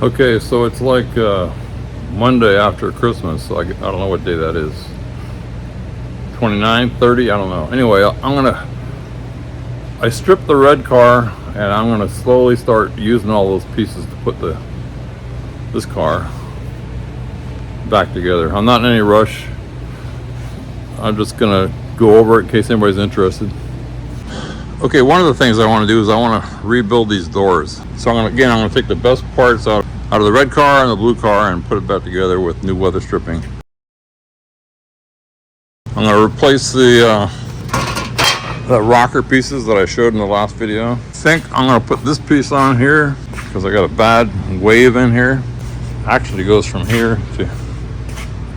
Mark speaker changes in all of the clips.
Speaker 1: Okay, so it's like Monday after Christmas. So I don't know what day that is. 29, 30, I don't know. Anyway, I stripped the red car and I'm gonna slowly start using all those pieces to put this car back together. I'm not in any rush. I'm just gonna go over it in case anybody's interested. Okay, one of the things I want to do is I want to rebuild these doors. So I'm gonna take the best parts out of the red car and the blue car and put it back together with new weather stripping. I'm gonna replace the rocker pieces that I showed in the last video. I think I'm gonna put this piece on here because I got a bad wave in here. Actually goes from here to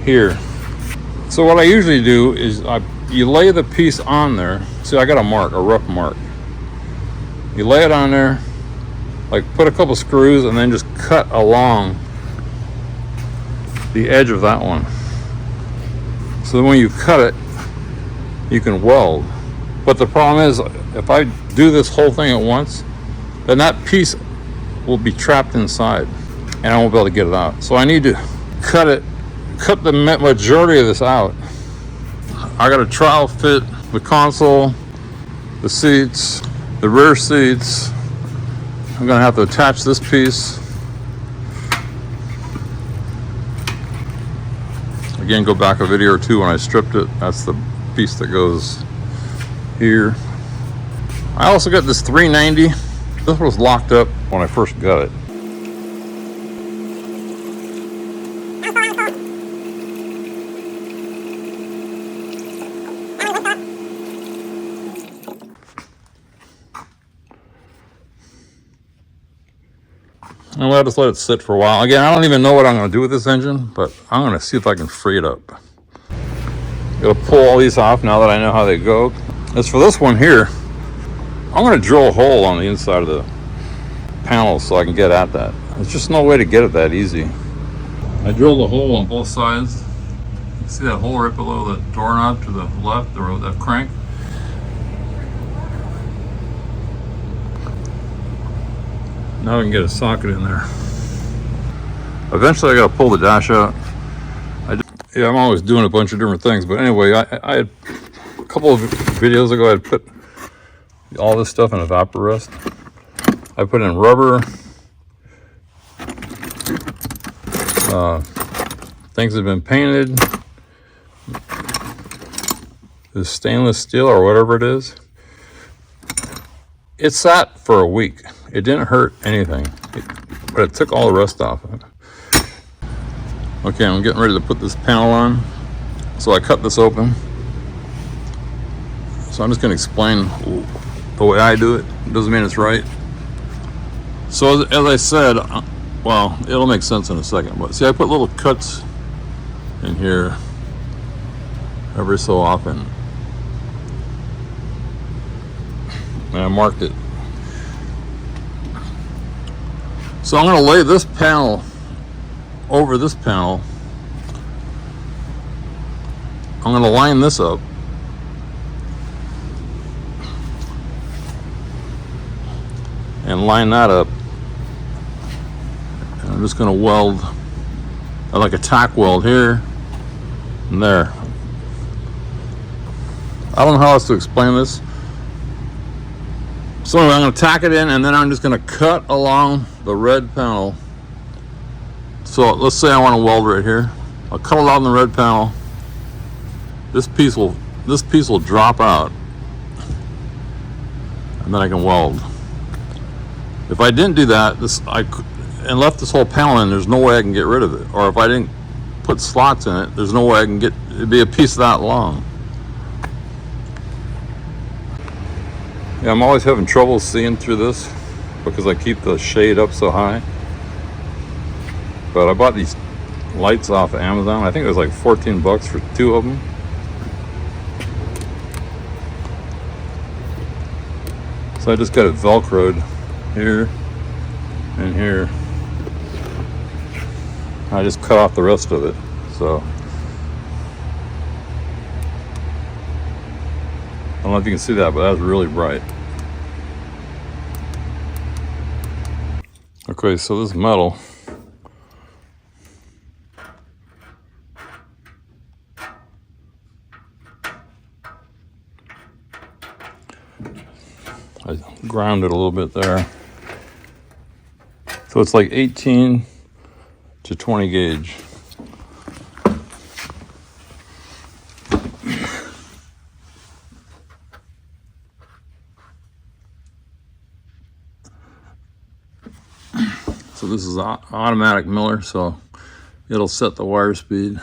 Speaker 1: here. So what I usually do is you lay the piece on there. See, I got a rough mark. You lay it on there, like put a couple screws and then just cut along the edge of that one. So then when you cut it, you can weld. But the problem is, if I do this whole thing at once, then that piece will be trapped inside and I won't be able to get it out. So I need to cut the majority of this out. I got to trial fit the console, the seats, the rear seats. I'm gonna have to attach this piece. Again, go back a video or two when I stripped it. That's the piece that goes here. I also got this 390. This was locked up when I first got it. And we'll just let it sit for a while. Again, I don't even know what I'm going to do with this engine, but I'm going to see if I can free it up. Gotta pull all these off now that I know how they go. As for this one here, I'm going to drill a hole on the inside of the panel so I can get at that. There's just no way to get it that easy. I drilled a hole on both sides. You see that hole right below the doorknob to the left, or that crank? Now we can get a socket in there. Eventually I gotta pull the dash out. I'm always doing a bunch of different things, but anyway, I had a couple of videos ago, I put all this stuff in evaporest. I put in rubber, things that have been painted, this stainless steel or whatever it is. It sat for a week. It didn't hurt anything, but it took all the rust off of it. Okay, I'm getting ready to put this panel on. So I cut this open. So I'm just going to explain the way I do it. It doesn't mean it's right. So as I said, well, it'll make sense in a second, but see, I put little cuts in here every so often. And I marked it. So I'm going to lay this panel over this panel. I'm going to line this up. And line that up. And I'm just going to weld, like a tack weld here and there. I don't know how else to explain this. So anyway, I'm going to tack it in and then I'm just going to cut along the red panel. So let's say I want to weld right here. I'll cut along the red panel. This piece will drop out, and then I can weld. If I didn't do that, and left this whole panel in, there's no way I can get rid of it. Or if I didn't put slots in it, there's no way I can it'd be a piece that long. Yeah, I'm always having trouble seeing through this because I keep the shade up so high. But I bought these lights off of Amazon. I think it was like 14 bucks for 2 of them. So I just got it Velcroed here and here. I just cut off the rest of it. So I don't know if you can see that, but that was really bright. Okay, so this metal ground it a little bit there. So it's like 18 to 20 gauge. So this is an automatic miller, so it'll set the wire speed.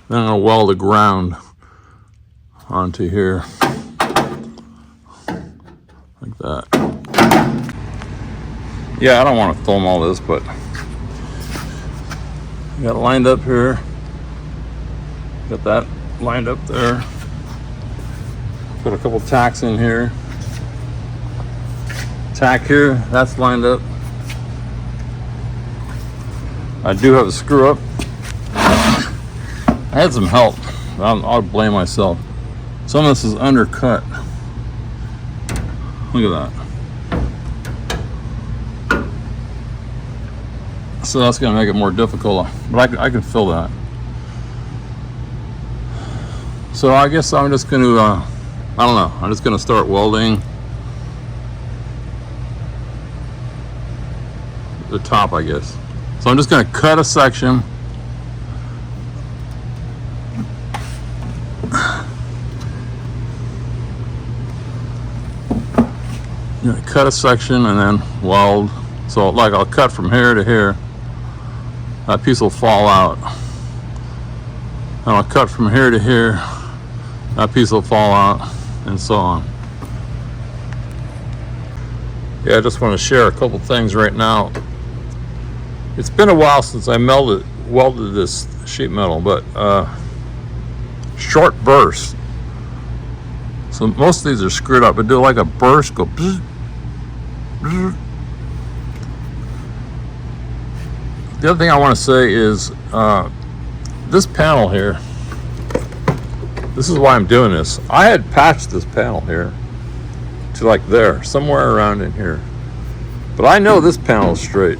Speaker 1: Then I'm gonna weld the ground onto here, like that. Yeah, I don't want to film all this, but I got it lined up here. Got that lined up there. Put a couple tacks in here. Tack here, that's lined up. I do have a screw up. I had some help. I'll blame myself. Some of this is undercut. Look at that. So that's gonna make it more difficult, but I can fill that. So I guess I'm just gonna, I don't know, I'm just gonna start welding the top, I guess. So I'm just gonna cut a section. I'm gonna cut a section and then weld. So like I'll cut from here to here. That piece will fall out. And I'll cut from here to here. That piece will fall out, and so on. Yeah, I just want to share a couple things right now. It's been a while since I welded this sheet metal, but short bursts. So most of these are screwed up, but do like a burst, go bzz, bzz. The other thing I want to say is this panel here, this is why I'm doing this. I had patched this panel here to like there, somewhere around in here. But I know this panel is straight.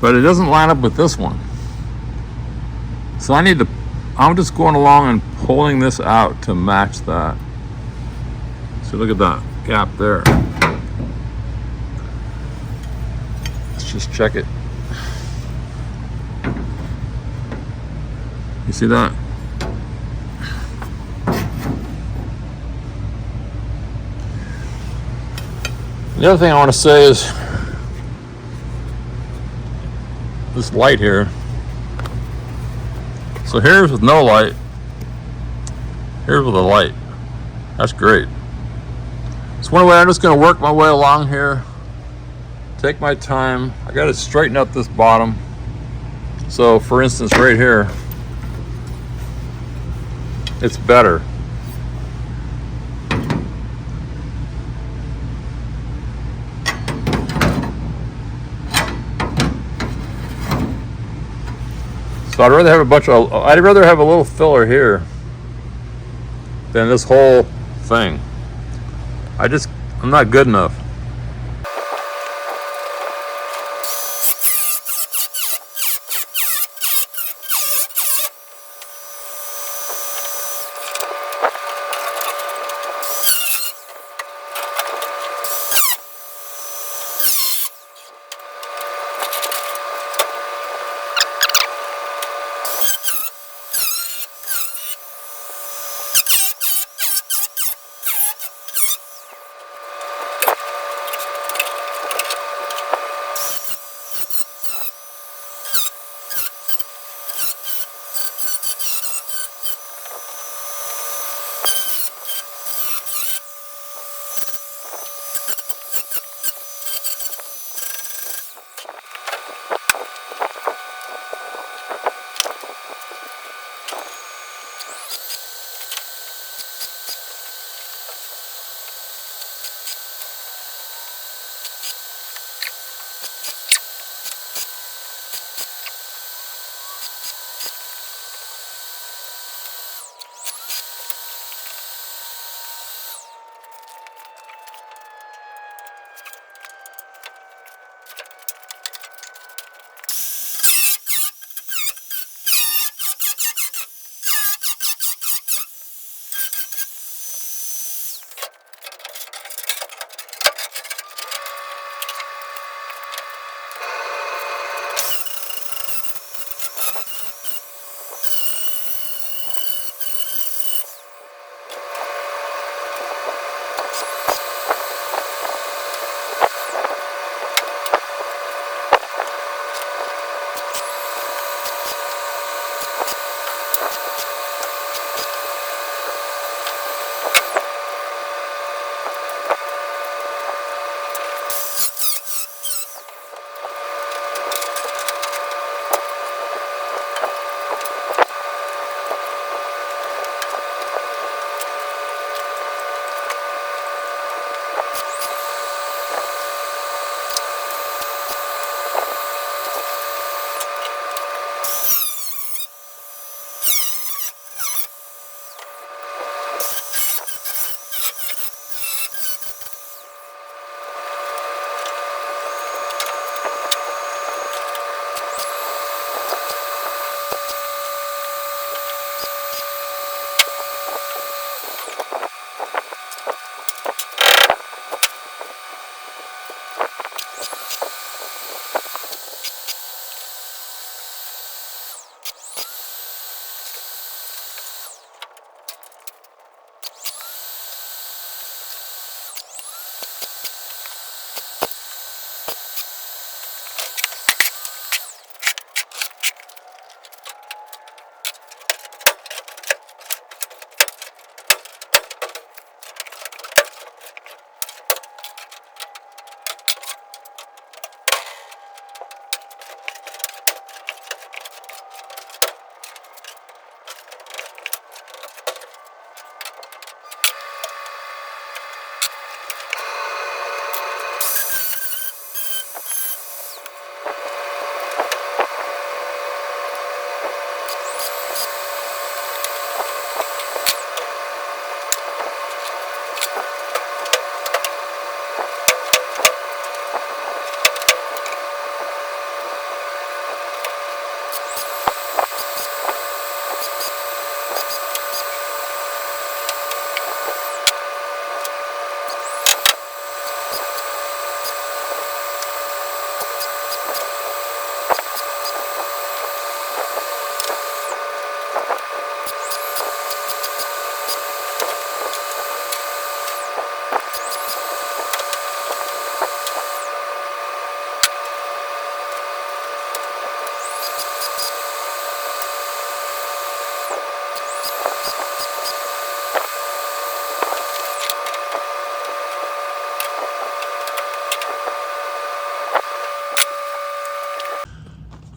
Speaker 1: But it doesn't line up with this one. So I'm just going along and pulling this out to match that. So look at that gap there. Let's just check it. You see that? The other thing I want to say is this light here. So here's with no light. Here's with a light. That's great. So one way I'm just going to work my way along here. Take my time. I got to straighten up this bottom. So for instance, right here, it's better. So I'd rather have a little filler here than this whole thing. I'm not good enough.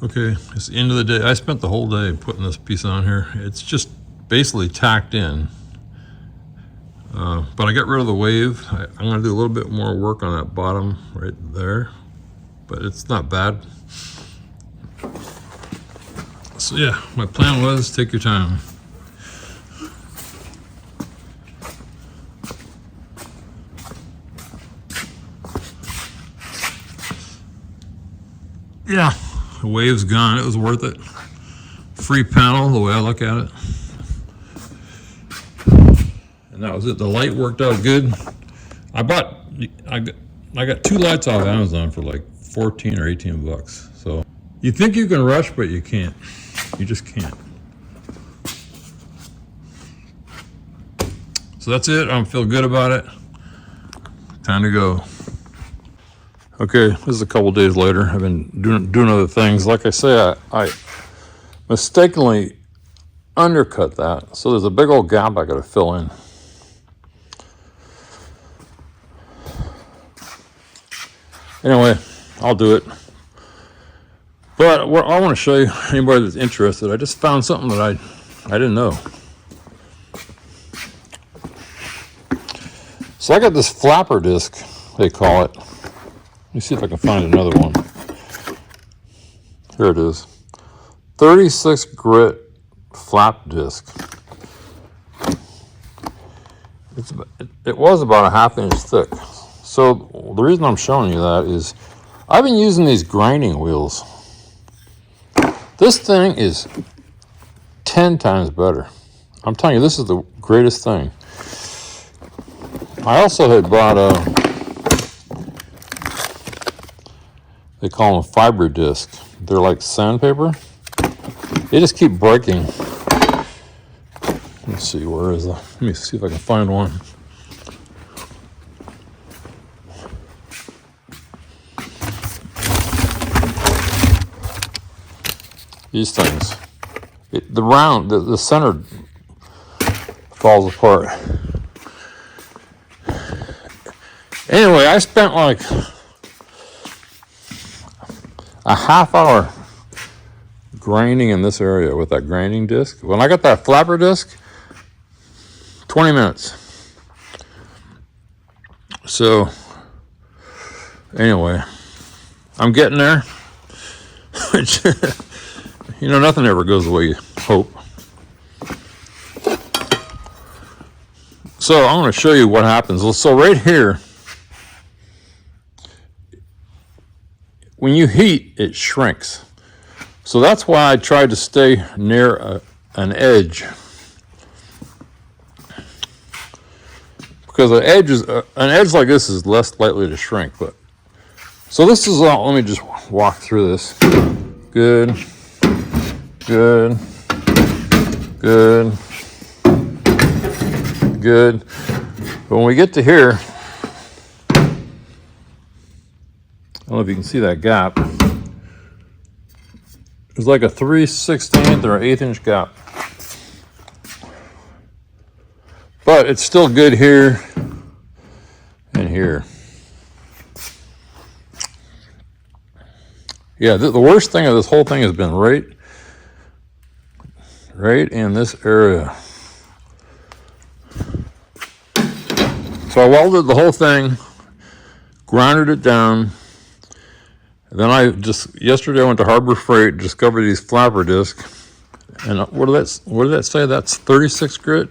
Speaker 1: Okay, it's the end of the day. I spent the whole day putting this piece on here. It's just basically tacked in. But I got rid of the wave. I'm gonna do a little bit more work on that bottom right there, but it's not bad. So yeah, my plan was take your time. Yeah, the wave's gone. It was worth it. Free panel, the way I look at it. And that was it. The light worked out good. I got 2 lights off Amazon for like 14 or 18 bucks. So you think you can rush, but you can't. You just can't. So that's it. I feel good about it. Time to go. Okay, this is a couple days later. I've been doing other things. Like I say, I mistakenly undercut that. So there's a big old gap I got to fill in. Anyway, I'll do it. But what I want to show you, anybody that's interested, I just found something that I didn't know. So I got this flapper disc, they call it. Let me see if I can find another one. Here it is. 36 grit flap disc. It was about a 1/2 inch thick. So the reason I'm showing you that is I've been using these grinding wheels. This thing is 10 times better. I'm telling you, this is the greatest thing. I also had bought they call them fiber disc. They're like sandpaper. They just keep breaking. Let's see, where is that? Let me see if I can find one. These things. The center falls apart. Anyway, I spent like a 1/2 hour grinding in this area with that grinding disc. When I got that flapper disc, 20 minutes. So, anyway, I'm getting there. You know, nothing ever goes the way you hope. So I'm going to show you what happens. So right here, when you heat, it shrinks. So that's why I tried to stay near an edge. Because an edge like this is less likely to shrink. But so this is all, let me just walk through this. Good, good, good, good. But when we get to here, I don't know if you can see that gap. There's like a 3/16 or 1/8 inch gap. But it's still good here and here. Yeah, the worst thing of this whole thing has been right in this area. So I welded the whole thing, grounded it down. And then yesterday I went to Harbor Freight, discovered these flapper discs. And what did that say? That's 36 grit?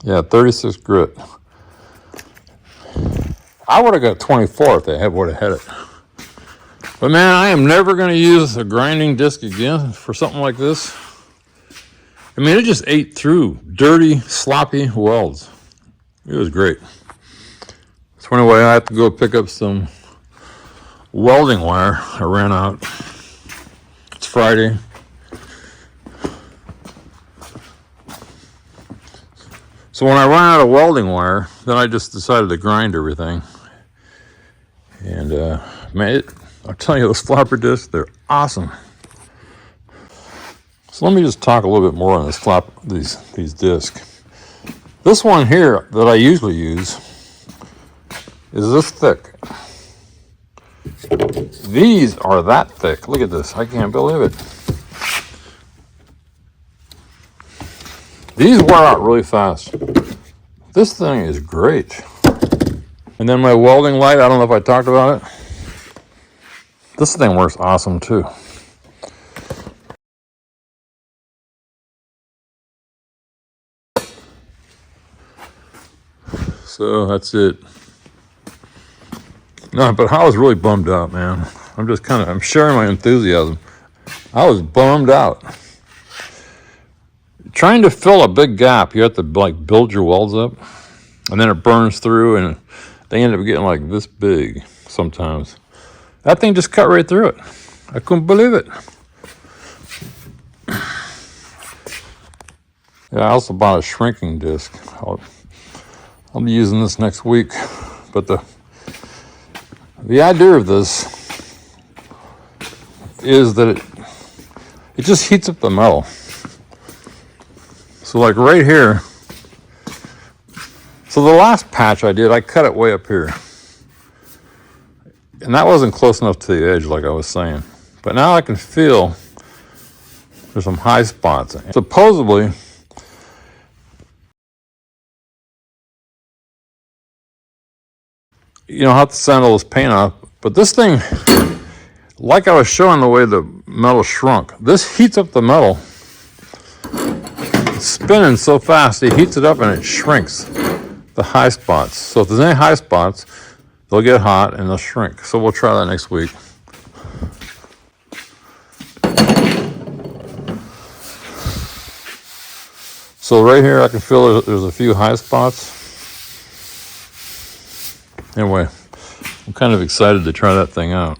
Speaker 1: Yeah, 36 grit. I would have got 24 if they would have had it. But man, I am never going to use a grinding disc again for something like this. I mean, it just ate through dirty, sloppy welds. It was great. So anyway, I have to go pick up some welding wire. I ran out. It's Friday. So when I ran out of welding wire, then I just decided to grind everything. And man, I'll tell you, those flapper discs, they're awesome. So let me just talk a little bit more on these discs. This one here that I usually use is this thick. These are that thick. Look at this. I can't believe it. These wear out really fast. This thing is great. And then my welding light, I don't know if I talked about it. This thing works awesome too. So that's it. No, but I was really bummed out, man. I'm sharing my enthusiasm. I was bummed out. Trying to fill a big gap, you have to like build your welds up, and then it burns through, and they end up getting like this big sometimes. That thing just cut right through it. I couldn't believe it. Yeah, I also bought a shrinking disc. I'll be using this next week, but the idea of this is that it just heats up the metal. So like right here, so the last patch I did, I cut it way up here. And that wasn't close enough to the edge like I was saying. But now I can feel there's some high spots. Supposedly, you don't have to sand all this paint off, but this thing, like I was showing the way the metal shrunk, this heats up the metal. It's spinning so fast, it heats it up and it shrinks the high spots. So if there's any high spots, they'll get hot and they'll shrink. So we'll try that next week. So right here, I can feel there's a few high spots. Anyway, I'm kind of excited to try that thing out.